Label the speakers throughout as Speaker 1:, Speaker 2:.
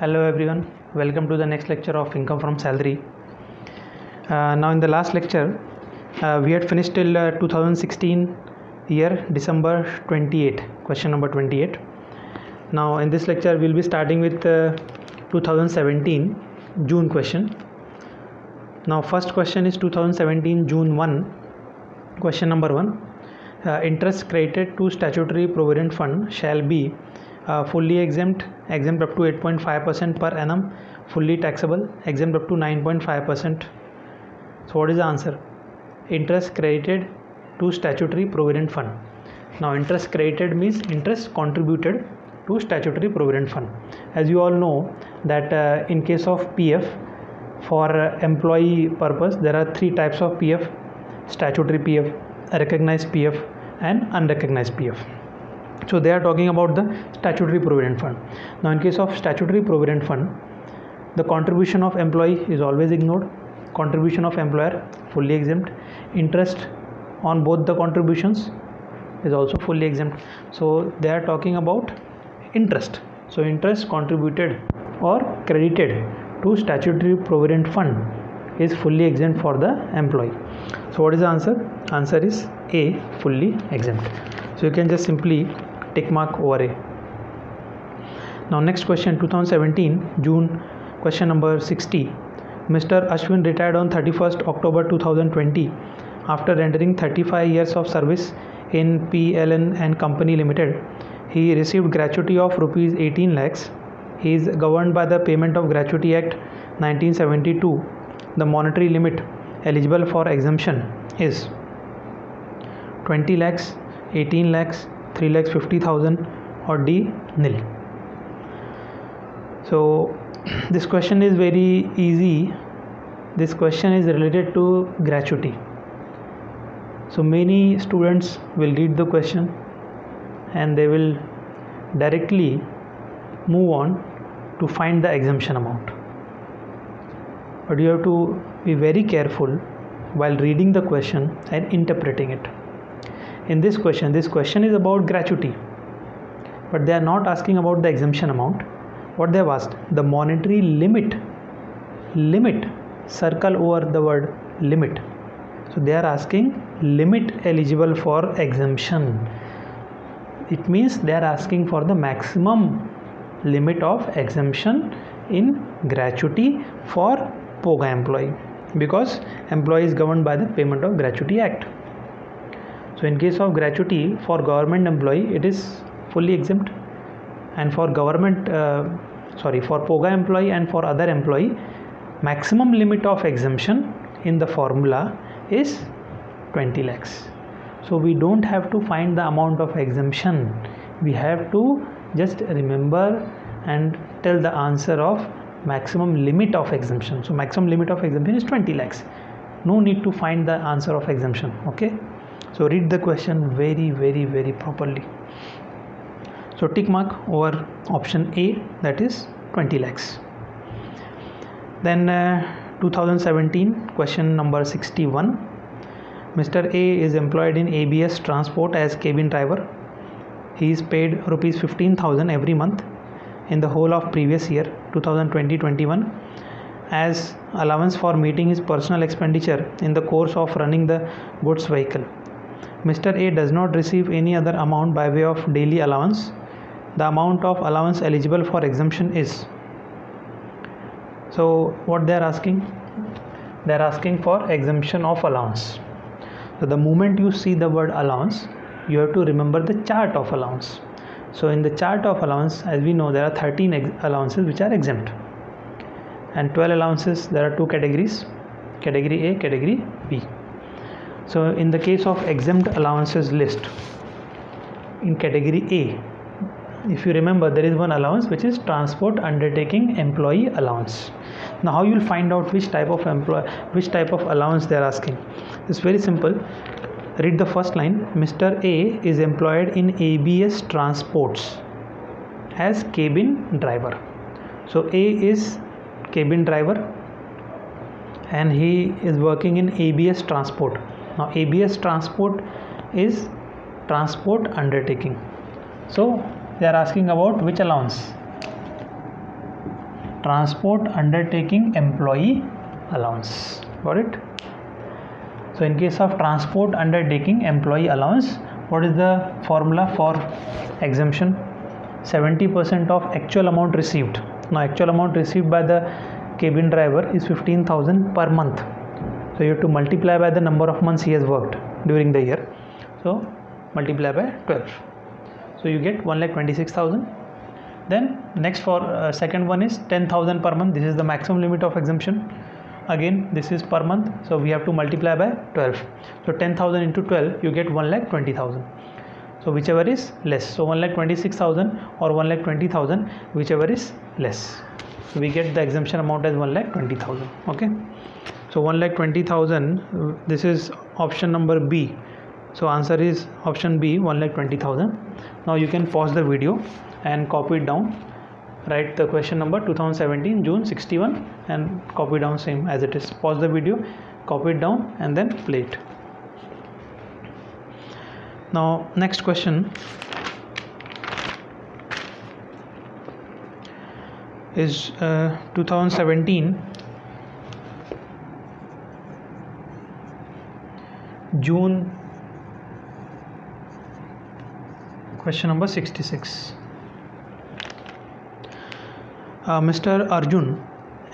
Speaker 1: Hello everyone, welcome to the next lecture of income from salary. Now in the last lecture we had finished till 2016 year December 28, question number 28. Now in this lecture we will be starting with 2017 June question. Now first question is 2017 June 1, question number 1. Interest credited to statutory provident fund shall be fully exempt up to 8.5% per annum, fully taxable, exempt up to 9.5%. So what is the answer? Interest credited to statutory provident fund. Now interest credited means interest contributed to statutory provident fund. As you all know that in case of PF, for employee purpose there are three types of PF: statutory PF, recognized PF and unrecognized PF. So they are talking about the statutory provident fund. Now in case of statutory provident fund, the contribution of employee is always ignored, contribution of employer fully exempt, interest on both the contributions is also fully exempt. So they are talking about interest. So interest contributed or credited to statutory provident fund is fully exempt for the employee. So what is the answer? Answer is A, fully exempt. So you can just simply tick mark over A. Now next question, 2017 June, question number 60. Mr. Ashwin retired on 31st October 2020 after rendering 35 years of service in PLN and Company Limited. He received gratuity of rupees 18 lakhs. He is governed by the Payment of Gratuity Act 1972. The monetary limit eligible for exemption is 20 lakhs, 18 lakhs, 3,50,000 or D, nil. So this question is very easy. This question is related to gratuity. So many students will read the question and they will directly move on to find the exemption amount. But you have to be very careful while reading the question and interpreting it. In this question is about gratuity, but they are not asking about the exemption amount. What they have asked, the monetary limit, circle over the word limit. So they are asking limit eligible for exemption. It means they are asking for the maximum limit of exemption in gratuity for POGA employee, because employee is governed by the Payment of Gratuity Act. So in case of gratuity for government employee, it is fully exempt, and for for POGA employee and for other employee, maximum limit of exemption in the formula is 20 lakhs. So we don't have to find the amount of exemption. We have to just remember and tell the answer of maximum limit of exemption. So maximum limit of exemption is 20 lakhs. No need to find the answer of exemption. Okay. So read the question very properly. So tick mark over option A, that is 20 lakhs. Then 2017 question number 61. Mr. A is employed in ABS Transport as cabin driver. He is paid rupees 15,000 every month in the whole of previous year 2020-21 as allowance for meeting his personal expenditure in the course of running the goods vehicle. Mr. A does not receive any other amount by way of daily allowance. The amount of allowance eligible for exemption is. So what they are asking? They are asking for exemption of allowance. So the moment you see the word allowance, you have to remember the chart of allowance. So in the chart of allowance, as we know, there are 13 allowances which are exempt, and 12 allowances. There are two categories, category A, category B. So in the case of exempt allowances list, in category A, if you remember, there is one allowance which is transport undertaking employee allowance. Now how you will find out which type of allowance they are asking? It's very simple. Read the first line. Mr. A is employed in ABS Transports as cabin driver. So A is cabin driver and he is working in ABS Transport. Now ABS Transport is transport undertaking. So they are asking about which allowance? transport undertaking employee allowance. Got it? So in case of transport undertaking employee allowance, what is the formula for exemption? 70% of actual amount received. Now actual amount received by the cabin driver is 15,000 per month. So you have to multiply by the number of months he has worked during the year. So multiply by 12. So you get 1,26,000. Then next for second one is 10,000 per month. This is the maximum limit of exemption. Again this is per month, so we have to multiply by 12. So 10,000 into 12, you get 1,20,000. So whichever is less. So 1,26,000 or 1,20,000, whichever is less. So we get the exemption amount as 1,20,000. Okay. So 1,20,000. This is option number B. So answer is option B, 1,20,000. Now you can pause the video and copy it down. Write the question number 2017 June 61 and copy down same as it is. Pause the video, copy it down and then play it. Now next question is 2017 June, question number 66. Mr. Arjun,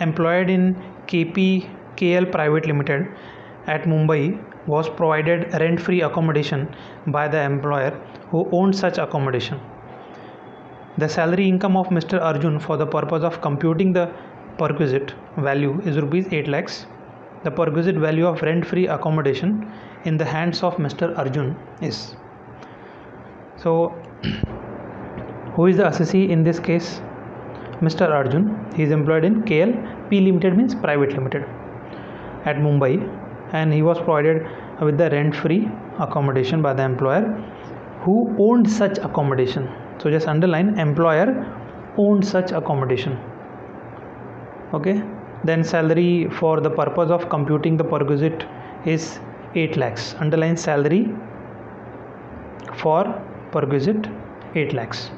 Speaker 1: employed in KPKL Private Limited at Mumbai, was provided rent-free accommodation by the employer who owned such accommodation. The salary income of Mr. Arjun for the purpose of computing the perquisite value is rupees 8 lakhs. The perquisite value of rent-free accommodation in the hands of Mr. Arjun is. So, who is the assessee in this case? Mr. Arjun. He is employed in KL, P Limited means private limited, at Mumbai, and he was provided with the rent-free accommodation by the employer who owned such accommodation. So just underline employer owned such accommodation. Okay. Then salary for the purpose of computing the perquisite is 8 lakhs. Underline salary for perquisite 8 lakhs.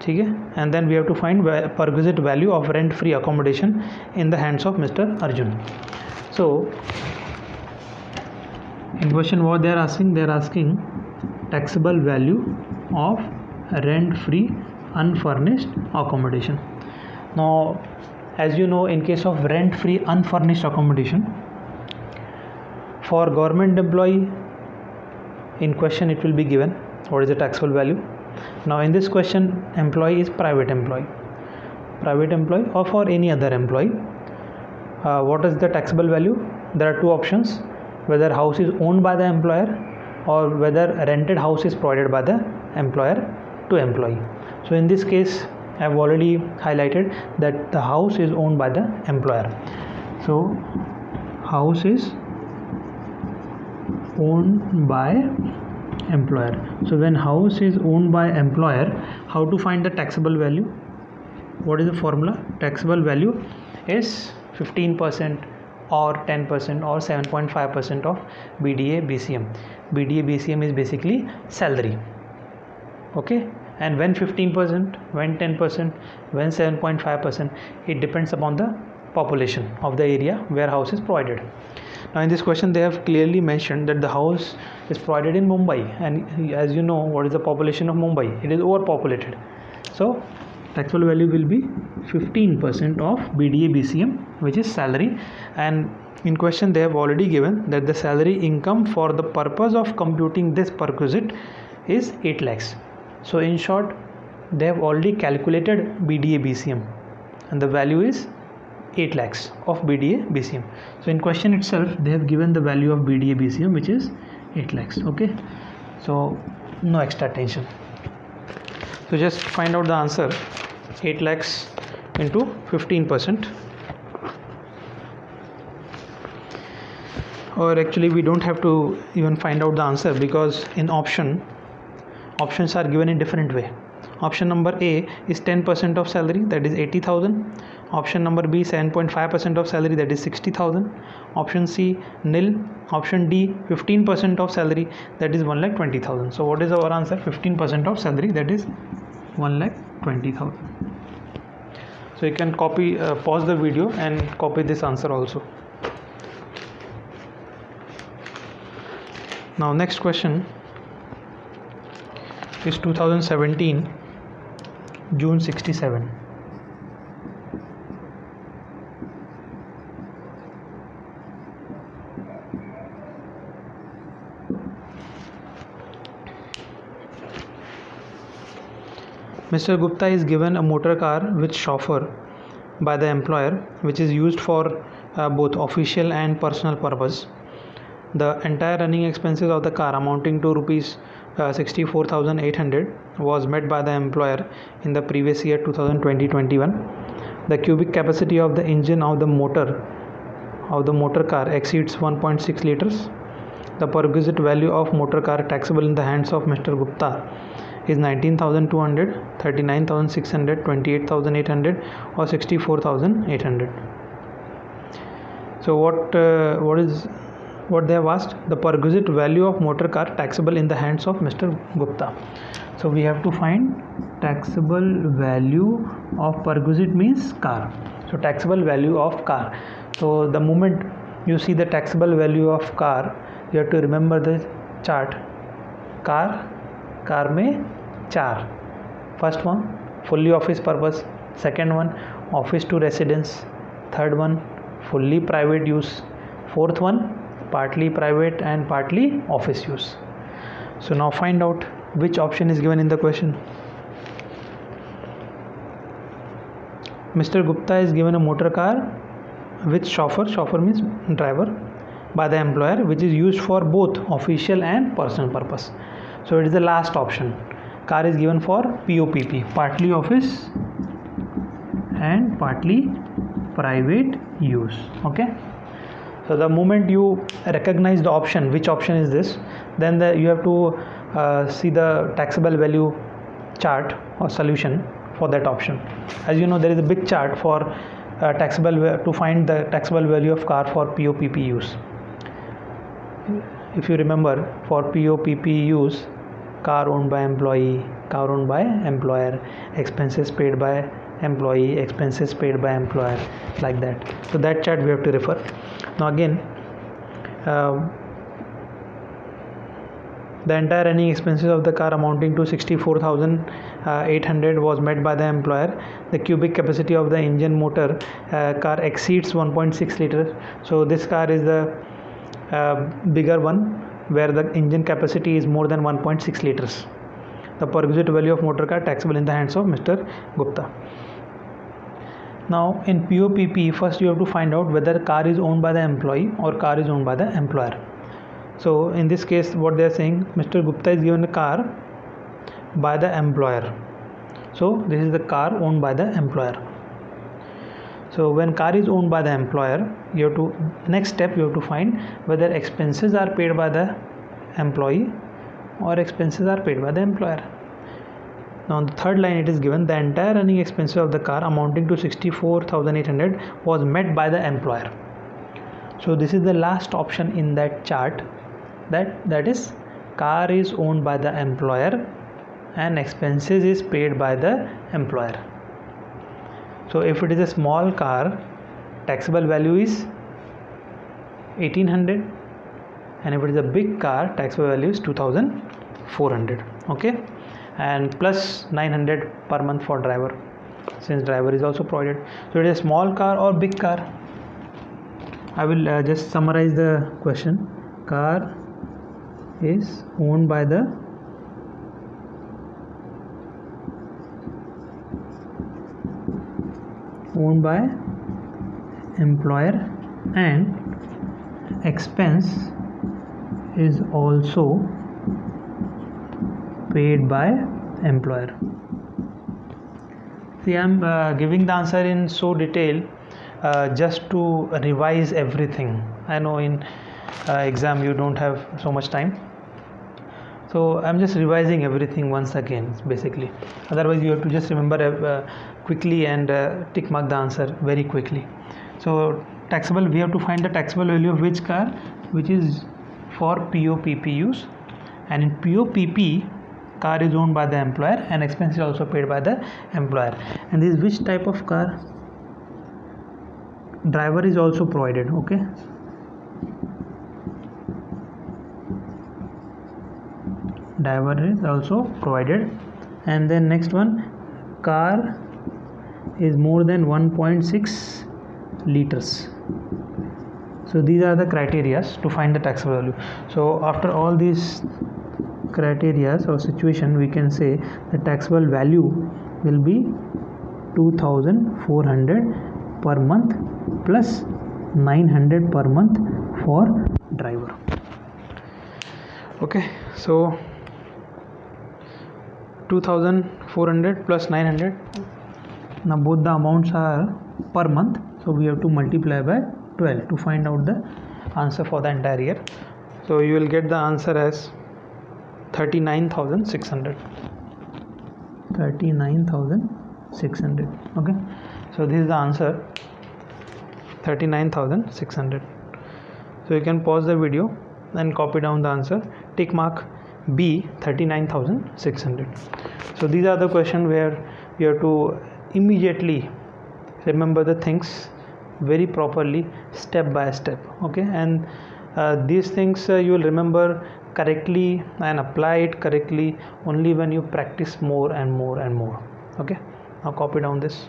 Speaker 1: Okay. And then we have to find perquisite value of rent-free accommodation in the hands of Mr. Arjun. So in question what they are asking taxable value of rent-free unfurnished accommodation. Now as you know, in case of rent-free unfurnished accommodation, for government employee in question it will be given what is the taxable value. Now in this question, employee is private employee or for any other employee. What is the taxable value? There are two options: whether house is owned by the employer or whether rented house is provided by the employer to employee. So in this case I have already highlighted that the house is owned by the employer. So house is owned by employer. So when house is owned by employer, how to find the taxable value? What is the formula? Taxable value is 15% or 10% or 7.5% of BDA BCM. BDA BCM is basically salary. Okay. And when 15%, when 10%, when 7.5%, it depends upon the population of the area where house is provided. Now in this question they have clearly mentioned that the house is provided in Mumbai, and as you know what is the population of Mumbai, it is overpopulated. So taxable value will be 15% of BDA BCM, which is salary, and in question they have already given that the salary income for the purpose of computing this perquisite is 8 lakhs. So in short, they have already calculated BDA BCM and the value is 8 lakhs of BDA BCM. So in question itself they have given the value of BDA BCM, which is 8 lakhs. Okay, so no extra tension. So just find out the answer: 8 lakhs into 15%, or actually we don't have to even find out the answer, because in options are given in different way. Option number A is 10% of salary, that is 80,000. Option number B 7.5% of salary, that is 60,000. Option C nil. Option D 15% of salary, that is 1,20,000. So what is our answer? 15% of salary, that is 1,20,000. So So you can copy, pause the video and copy this answer also. Now next question is 2017 June 67. Mr. Gupta is given a motor car with chauffeur by the employer, which is used for both official and personal purpose. The entire running expenses of the car, amounting to rupees 64,800, was met by the employer in the previous year 2020-21. The cubic capacity of the engine of the motor car exceeds 1.6 liters. The perquisite value of motor car taxable in the hands of Mr. Gupta is 19,200, 39,600, 28,800 or 64,800. So what they have asked? The perquisite value of motor car taxable in the hands of Mr. Gupta. So we have to find taxable value of perquisite means car. So taxable value of car. So the moment you see the taxable value of car, you have to remember the chart. Car में 4. First one fully office purpose, second one office to residence, third one fully private use, fourth one partly private and partly office use. So now find out which option is given in the question. Mr. Gupta is given a motor car with chauffeur means driver, by the employer, which is used for both official and personal purpose. So it is the last option. Car is given for POPP, partly office and partly private use. Okay. So the moment you recognize the option, which option is this, then you have to see the taxable value chart or solution for that option. As you know, there is a big chart for to find the taxable value of car for POPP use. If you remember, for POPP use, car owned by employee, car owned by employer, expenses paid by employee, expenses paid by employer, like that. So that chart we have to refer. Now again, the entire running expenses of the car amounting to 64,800 was met by the employer. The cubic capacity of the engine motor car exceeds 1.6 liters. So this car is the bigger one, where the engine capacity is more than 1.6 liters. The perquisite value of motor car taxable in the hands of Mr. Gupta. Now in POPP, first you have to find out whether car is owned by the employee or car is owned by the employer. So in this case, what they are saying, Mr. Gupta is given a car by the employer. So this is the car owned by the employer. So when car is owned by the employer, you have to, next step you have to find whether expenses are paid by the employee or expenses are paid by the employer. Now on the third line it is given, the entire running expenses of the car amounting to 64,800 was met by the employer. So this is the last option in that chart, that is car is owned by the employer and expenses is paid by the employer. So if it is a small car, taxable value is 1800, and if it is a big car, taxable value is 2400. Okay, and plus 900 per month for driver, since driver is also provided. So it is a small car or big car. I will just summarize the question. Car is owned by the employer and expense is also paid by employer. See, I am giving the answer in so detail just to revise everything. I know in exam you don't have so much time, so I'm just revising everything once again basically. Otherwise you have to just remember quickly and tick mark the answer very quickly. So taxable, we have to find the taxable value of which car, which is for POPP use, and in POPP car is owned by the employer and expense is also paid by the employer. And this is which type of car? driver is also provided. Okay, driver is also provided. And then next one, car is more than 1.6 liters. So these are the criteria to find the taxable value. So after all these criteria or situation, we can say the taxable value will be 2,400 per month plus 900 per month for driver. Okay, so 2,400 plus 900. Now both the amounts are per month, so we have to multiply by 12 to find out the answer for the entire year. So you will get the answer as 39,600. 39,600. Okay, so this is the answer, 39,600. So you can pause the video and copy down the answer. Tick mark B, 39,600. So these are the questions where you have to immediately remember the things very properly, step by step. Okay, and these things you will remember correctly and apply it correctly only when you practice more and more and more. Okay, now copy down this.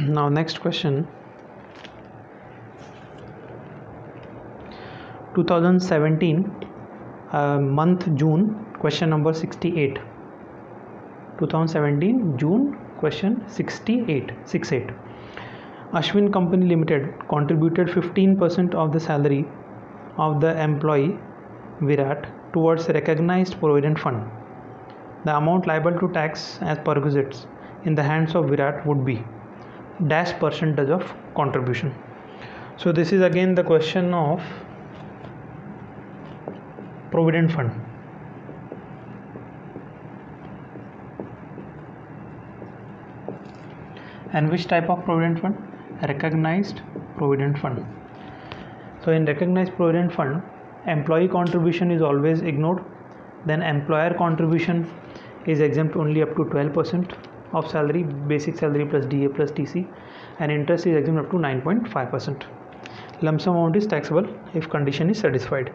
Speaker 1: Now next question, 2017 month June, question number 68. 2017 June, question 68. Ashwin Company Limited contributed 15% of the salary of the employee Virat towards a recognized provident fund. The amount liable to tax as perquisites in the hands of Virat would be dash percentage of contribution. So this is again the question of provident fund. And which type of provident fund? Recognized provident fund. So in recognized provident fund, employee contribution is always ignored. Then employer contribution is exempt only up to 12% of salary, basic salary plus DA plus TC, and interest is exempt up to 9.5%. Lump sum amount is taxable if condition is satisfied.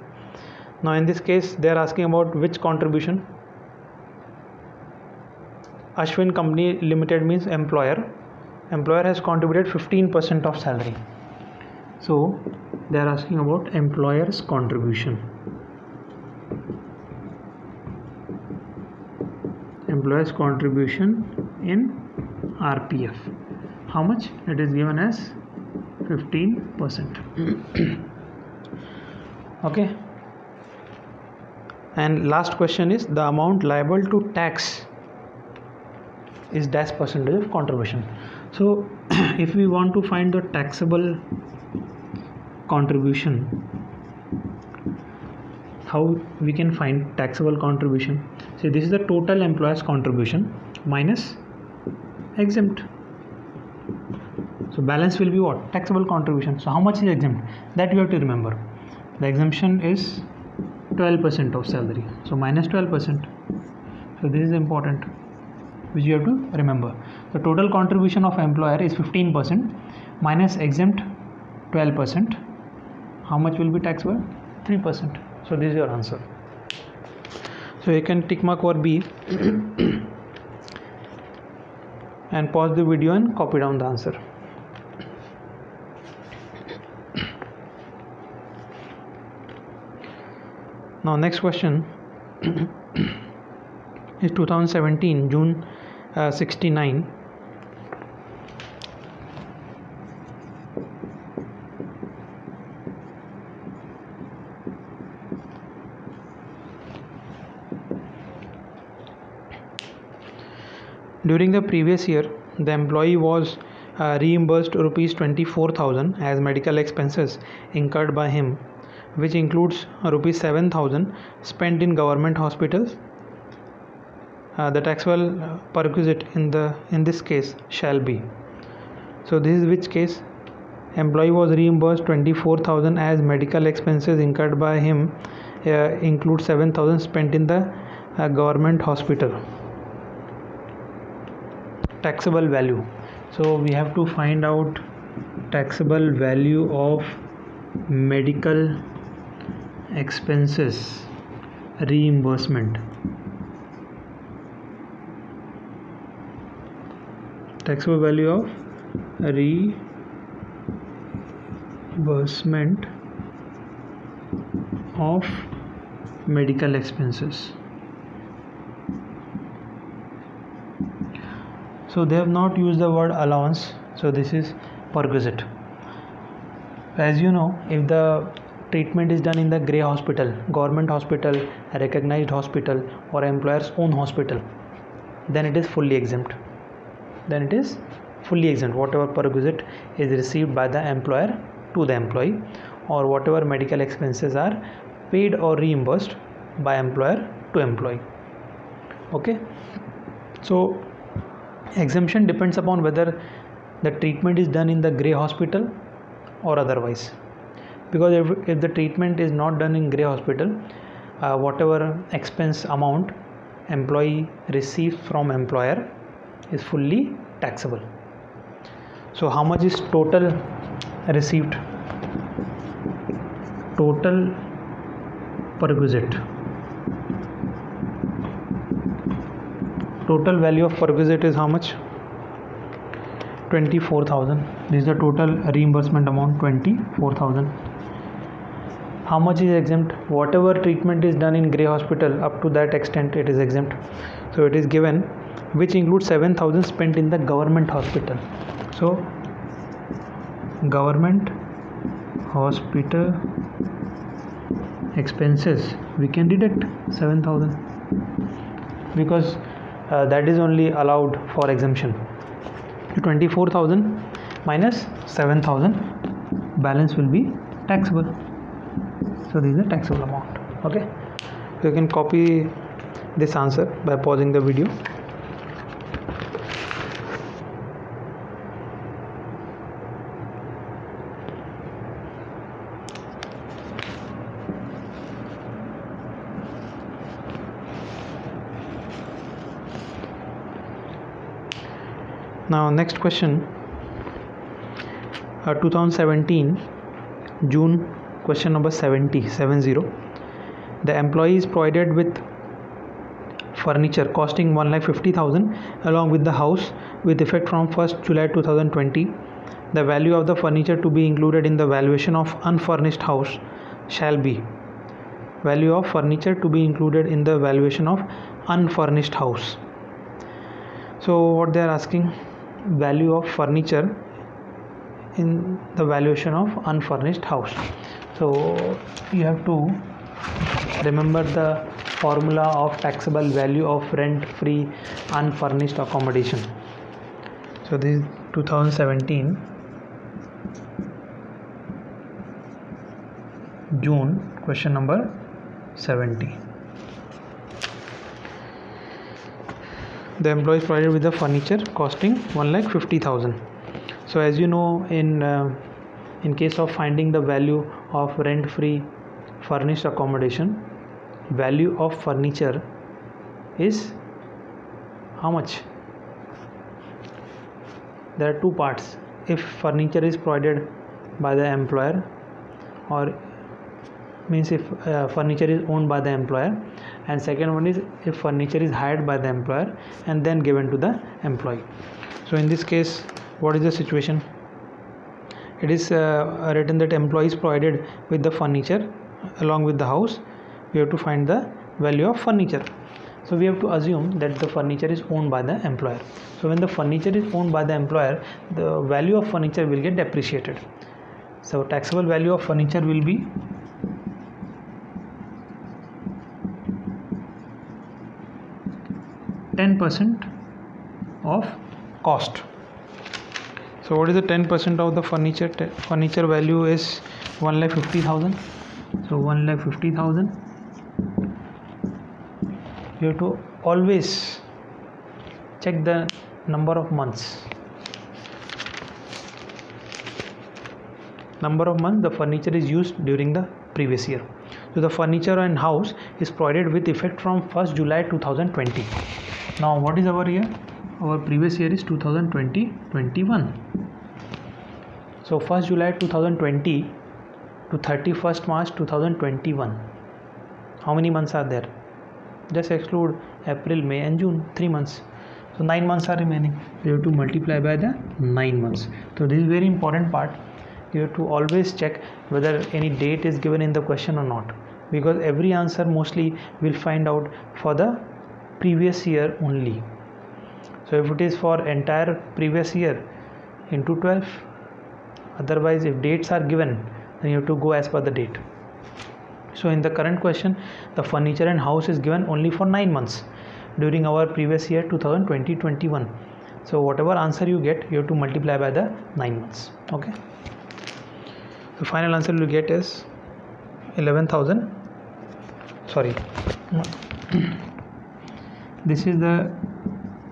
Speaker 1: Now in this case they are asking about which contribution. Ashwin Company Limited means employer has contributed 15% of salary, so they are asking about employer's contribution. Employer's contribution in RPF. How much? It is given as 15%. Okay. And last question is the amount liable to tax is dash percentage of contribution. So if we want to find the taxable contribution, how we can find taxable contribution? See, this is the total employer's contribution minus exempt. So balance will be what? Taxable contribution. So how much is exempt? That you have to remember. The exemption is 12% of salary. So minus 12%. So this is important, which you have to remember. The total contribution of employer is 15% minus exempt 12%. How much will be taxable? 3%. So this is your answer. So you can tick mark over B and pause the video and copy down the answer. Now next question is 2017 June 69. During the previous year, the employee was reimbursed rupees 24,000 as medical expenses incurred by him, which includes rupees 7,000 spent in government hospitals. The taxable perquisite in this case shall be. So this is which case? Employee was reimbursed 24,000 as medical expenses incurred by him, includes 7,000 spent in the government hospital. Taxable value. So we have to find out taxable value of medical expenses reimbursement. Taxable value of reimbursement of medical expenses. So they have not used the word allowance, so this is perquisite. As you know, if the treatment is done in the grey hospital, government hospital, recognized hospital, or employer's own hospital, then it is fully exempt. Whatever perquisite is received by the employer to the employee, or whatever medical expenses are paid or reimbursed by employer to employee. Okay, so exemption depends upon whether the treatment is done in the grey hospital or otherwise, because if the treatment is not done in grey hospital, whatever expense amount employee receives from employer is fully taxable. So how much is total received? Total perquisite. Total value of perquisite is how much? 24,000. This is the total reimbursement amount, 24,000. How much is exempt? Whatever treatment is done in grey hospital, up to that extent it is exempt. So it is given, which includes 7,000 spent in the government hospital. So government hospital expenses, we can deduct 7,000 because that is only allowed for exemption. 24,000 minus 7,000, balance will be taxable. So this is the taxable amount. Okay, so you can copy this answer by pausing the video. Now next question, 2017 June, question number 70. The employee is provided with furniture costing 1,50,000 along with the house with effect from 1st July 2020. The value of the furniture to be included in the valuation of unfurnished house shall be. Value of furniture to be included in the valuation of unfurnished house. So what they are asking, value of furniture in the valuation of unfurnished house. So you have to remember the formula of taxable value of rent free unfurnished accommodation. So this is 2017 June, question number 70. The employee is provided with the furniture costing 1,50,000. So as you know, in case of finding the value of rent free furnished accommodation, value of furniture is how much? There are two parts. If furniture is provided by the employer or means if furniture is owned by the employer, and second one is if furniture is hired by the employer and then given to the employee. So in this case, what is the situation? It is written that employee is provided with the furniture along with the house. We have to find the value of furniture. So we have to assume that the furniture is owned by the employer. So when the furniture is owned by the employer, the value of furniture will get depreciated. So taxable value of furniture will be %10 of cost. So what is the 10% of the furniture? Furniture value is 1,50,000. So 1,50,000. You have to always check the number of months. Number of months the furniture is used during the previous year. So the furniture and house is provided with effect from 1st July 2020. Now what is our year? Our previous year is 2020-21. So 1st July 2020 to 31st March 2021. How many months are there? Just exclude April, May and June, 3 months. So 9 months are remaining. You have to multiply by the 9 months. So this is very important part. You have to always check whether any date is given in the question or not, because every answer mostly will find out for the previous year only. So if it is for entire previous year, into 12. Otherwise, if dates are given, then you have to go as per the date. So in the current question, the furniture and house is given only for 9 months during our previous year 2020-21. So whatever answer you get, you have to multiply by the 9 months. Okay. The final answer you get is 11,000. Sorry. This is the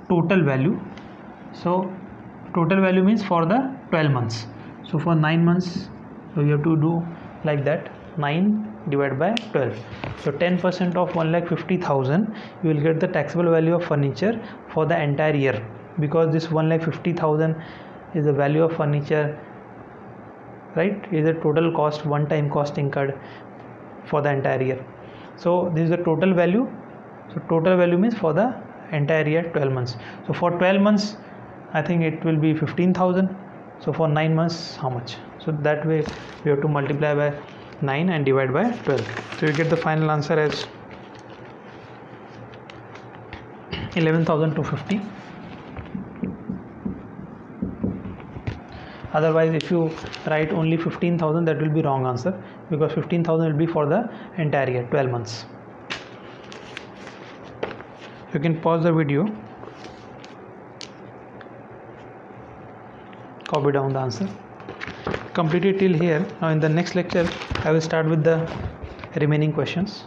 Speaker 1: total value. So total value means for the 12 months. So for 9 months, so you have to do like that, 9 divided by 12. So 10% of 1,50,000, you will get the taxable value of furniture for the entire year, because this 1,50,000 is the value of furniture, right? Is the total cost, one time cost incurred for the entire year. So this is the total value. So total value means for the entire year, 12 months. So for 12 months, I think it will be 15,000. So for 9 months, how much? So that way we have to multiply by 9 and divide by 12. So you get the final answer as 11,250. Otherwise, if you write only 15,000, that will be wrong answer, because 15,000 will be for the entire year, 12 months. You can pause the video, copy down the answer, complete it till here. Now in the next lecture I will start with the remaining questions.